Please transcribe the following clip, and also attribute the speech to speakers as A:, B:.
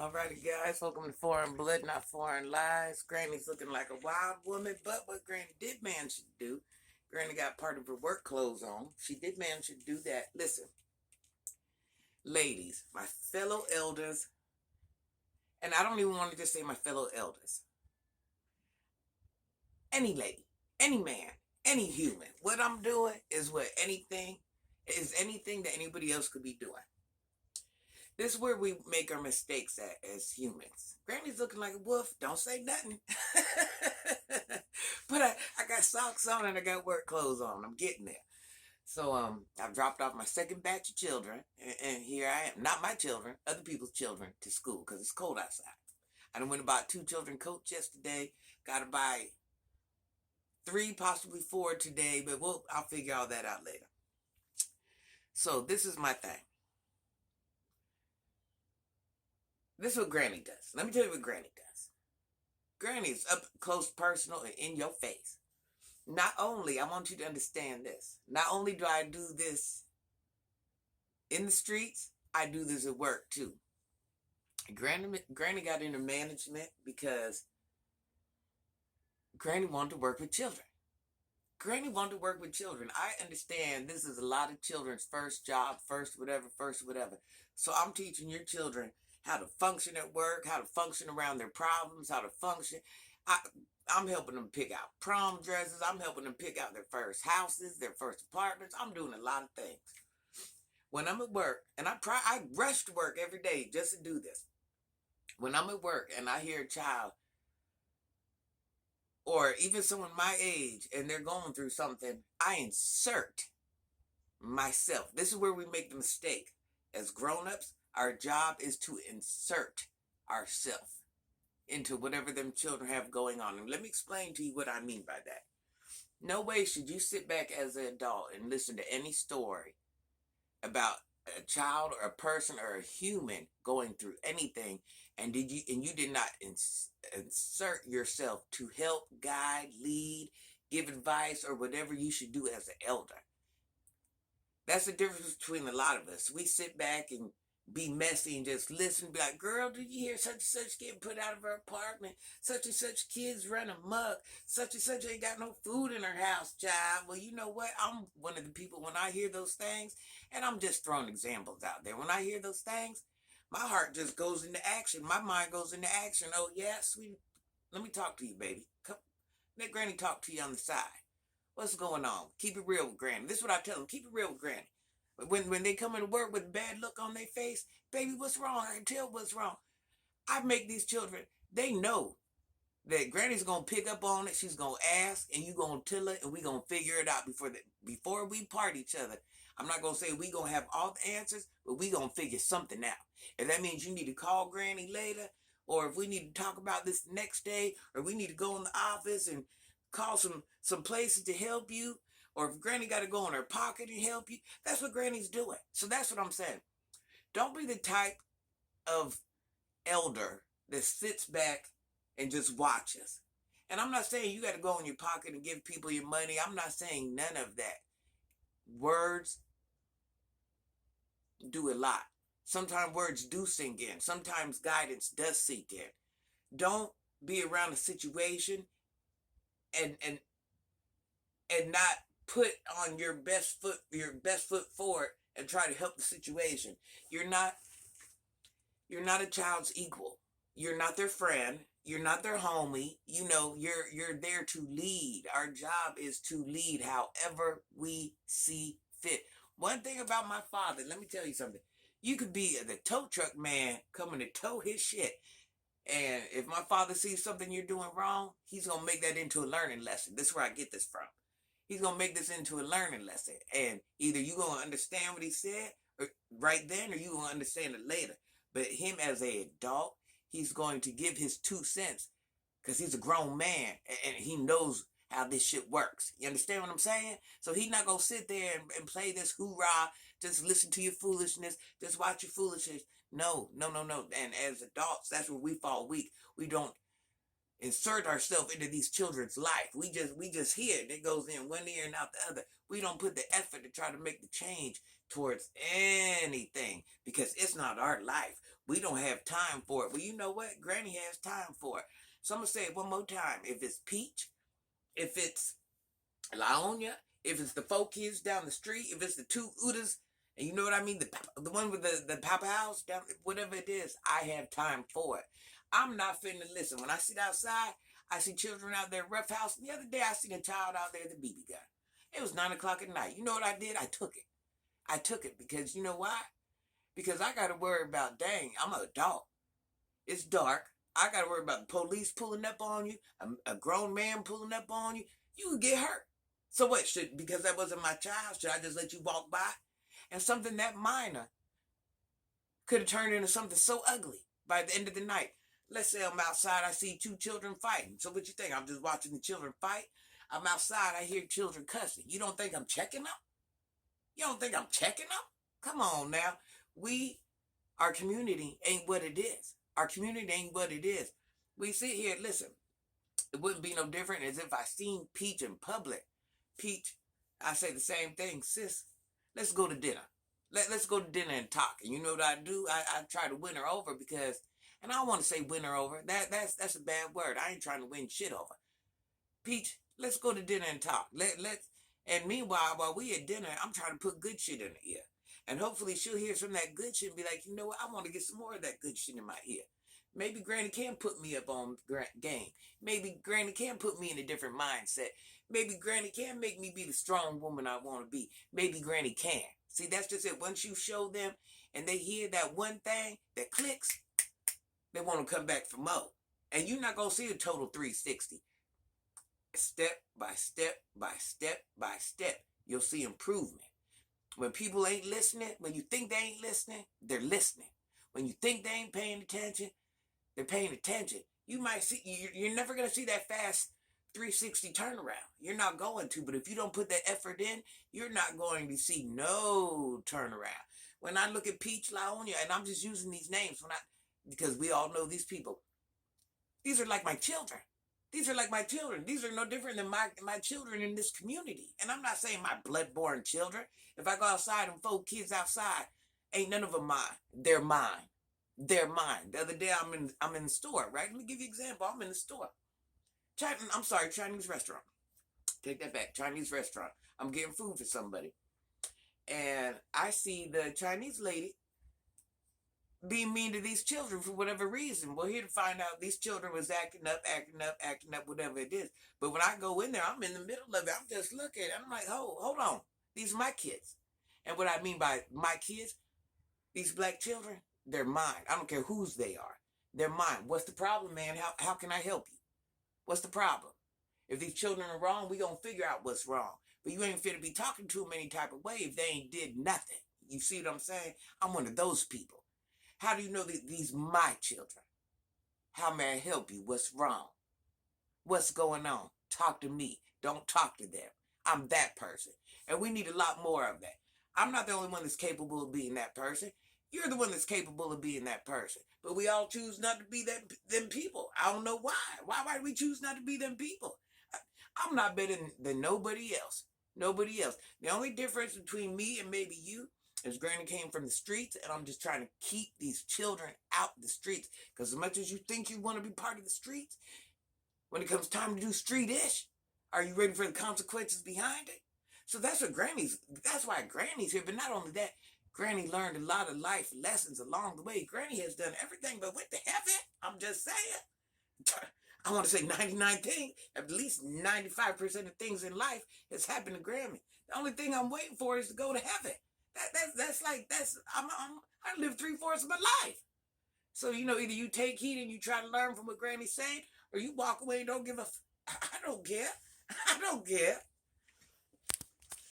A: Alrighty, guys, welcome to Foreign Blood, Not Foreign Lies. Granny's looking like a wild woman, but what Granny did manage to do, Granny got part of her work clothes on. She did manage to do that. Listen, ladies, my fellow elders, and I don't even want to just say my fellow elders, any lady, any man, any human, what I'm doing is anything that anybody else could be doing. This is where we make our mistakes as humans. Granny's looking like a wolf. Don't say nothing. But I got socks on and I got work clothes on. I'm getting there. So I've dropped off my second batch of children, and here I am. Not my children, other people's children to school because it's cold outside. I done went and bought 2 children coats yesterday. Got to buy 3, possibly 4 today, but I'll figure all that out later. So this is my thing. This is what Granny does. Let me tell you what Granny does. Granny's up close, personal, and in your face. Not only, I want you to understand this. Not only do I do this in the streets, I do this at work too. Granny got into management because Granny wanted to work with children. Granny wanted to work with children. I understand this is a lot of children's first job, first whatever. So I'm teaching your children how to function at work, how to function around their problems, how to function. I'm helping them pick out prom dresses. I'm helping them pick out their first houses, their first apartments. I'm doing a lot of things. When I'm at work, and I rush to work every day just to do this. When I'm at work and I hear a child or even someone my age and they're going through something, I insert myself. This is where we make the mistake. As grown-ups, our job is to insert ourselves into whatever them children have going on. And let me explain to you what I mean by that. No way should you sit back as an adult and listen to any story about a child or a person or a human going through anything and you did not insert yourself to help, guide, lead, give advice, or whatever you should do as an elder. That's the difference between a lot of us. We sit back and be messy and just listen, be like, girl, did you hear such and such getting put out of her apartment? Such and such kids run amok. Such and such ain't got no food in her house, child. Well, you know what? I'm one of the people when I hear those things, and I'm just throwing examples out there. When I hear those things, my heart just goes into action. My mind goes into action. Oh, yeah, sweet. Let me talk to you, baby. Come, let Granny talk to you on the side. What's going on? Keep it real with Granny. This is what I tell them. Keep it real with Granny. When they come into work with a bad look on their face, baby, what's wrong? I can tell what's wrong. I make these children, they know that Granny's going to pick up on it. She's going to ask, and you going to tell her, and we going to figure it out before we part each other. I'm not going to say we going to have all the answers, but we going to figure something out. If that means you need to call Granny later, or if we need to talk about this the next day, or we need to go in the office and call some places to help you, or if Granny got to go in her pocket and help you, that's what Granny's doing. So that's what I'm saying. Don't be the type of elder that sits back and just watches. And I'm not saying you got to go in your pocket and give people your money. I'm not saying none of that. Words do a lot. Sometimes words do sink in. Sometimes guidance does sink in. Don't be around a situation and not put on your best foot forward and try to help the situation. You're not a child's equal. You're not their friend. You're not their homie. You know, you're there to lead. Our job is to lead however we see fit. One thing about my father, let me tell you something. You could be the tow truck man coming to tow his shit. And if my father sees something you're doing wrong, he's going to make that into a learning lesson. This is where I get this from. He's going to make this into a learning lesson. And either you're going to understand what he said right then, or you're going to understand it later. But him as an adult, he's going to give his 2 cents because he's a grown man and he knows how this shit works. You understand what I'm saying? So he's not going to sit there and play this hoorah, just listen to your foolishness, just watch your foolishness. No. And as adults, that's where we fall weak. We don't insert ourselves into these children's life. We just hear it. It goes in one ear and out the other. We don't put the effort to try to make the change towards anything because it's not our life. We don't have time for it. Well, you know what? Granny has time for it. So I'm going to say it one more time. If it's Peach, if it's Laonia, if it's the 4 kids down the street, if it's the 2 Udas, and you know what I mean, the one with the Papa House, down, whatever it is, I have time for it. I'm not finna listen. When I sit outside, I see children out there rough house. The other day, I seen a child out there with a BB gun. It was 9 o'clock at night. You know what I did? I took it. I took it because you know why? Because I got to worry about, dang, I'm an adult. It's dark. I got to worry about the police pulling up on you, a grown man pulling up on you. You could get hurt. So what, because that wasn't my child, should I just let you walk by? And something that minor could have turned into something so ugly by the end of the night. Let's say I'm outside, I see 2 children fighting. So what you think? I'm just watching the children fight? I'm outside, I hear children cussing. You don't think I'm checking them? You don't think I'm checking them? Come on now. Our community ain't what it is. Our community ain't what it is. We sit here, listen, it wouldn't be no different as if I seen Peach in public. Peach, I say the same thing, sis, let's go to dinner. Let's go to dinner and talk. And you know what I do? I try to win her over because, and I don't want to say win her over. That's a bad word. I ain't trying to win shit over. Peach, let's go to dinner and talk. And meanwhile, while we at dinner, I'm trying to put good shit in her ear. And hopefully she'll hear some of that good shit and be like, you know what? I want to get some more of that good shit in my ear. Maybe Granny can put me up on game. Maybe Granny can put me in a different mindset. Maybe Granny can make me be the strong woman I want to be. Maybe Granny can. See, that's just it. Once you show them and they hear that one thing that clicks, they want to come back for more. And you're not going to see a total 360. Step by step by step by step, you'll see improvement. When people ain't listening, when you think they ain't listening, they're listening. When you think they ain't paying attention, they're paying attention. You might see, you're never going to see that fast 360 turnaround. You're not going to, but if you don't put that effort in, you're not going to see no turnaround. When I look at Peach, Laonia, and I'm just using these names because we all know these people. These are like my children. These are like my children. These are no different than my children in this community. And I'm not saying my blood-born children. If I go outside and 4 kids outside, ain't none of them mine. They're mine. They're mine. The other day I'm in the store, right? Let me give you an example. I'm in the store. Chinese restaurant. Take that back. Chinese restaurant. I'm getting food for somebody. And I see the Chinese lady being mean to these children for whatever reason. Well, here to find out these children was acting up, whatever it is. But when I go in there, I'm in the middle of it. I'm just looking. I'm like, hold on. These are my kids. And what I mean by my kids, these black children, they're mine. I don't care whose they are. They're mine. What's the problem, man? How can I help you? What's the problem? If these children are wrong, we gonna figure out what's wrong. But you ain't fit to be talking to them any type of way if they ain't did nothing. You see what I'm saying? I'm one of those people. How do you know that these my children? How may I help you? What's wrong? What's going on? Talk to me. Don't talk to them. I'm that person. And we need a lot more of that. I'm not the only one that's capable of being that person. You're the one that's capable of being that person. But we all choose not to be them people. I don't know why. Why do we choose not to be them people? I'm not better than nobody else. Nobody else. The only difference between me and maybe you is Granny came from the streets, and I'm just trying to keep these children out the streets. Because as much as you think you want to be part of the streets, when it comes time to do street-ish, are you ready for the consequences behind it? So that's why Granny's here. But not only that, Granny learned a lot of life lessons along the way. Granny has done everything but went to heaven. I'm just saying. I want to say 99 things, at least 95% of things in life has happened to Granny. The only thing I'm waiting for is to go to heaven. I lived 3/4 of my life. So, either you take heed and you try to learn from what Granny's saying, or you walk away and don't give a I don't care. I don't care.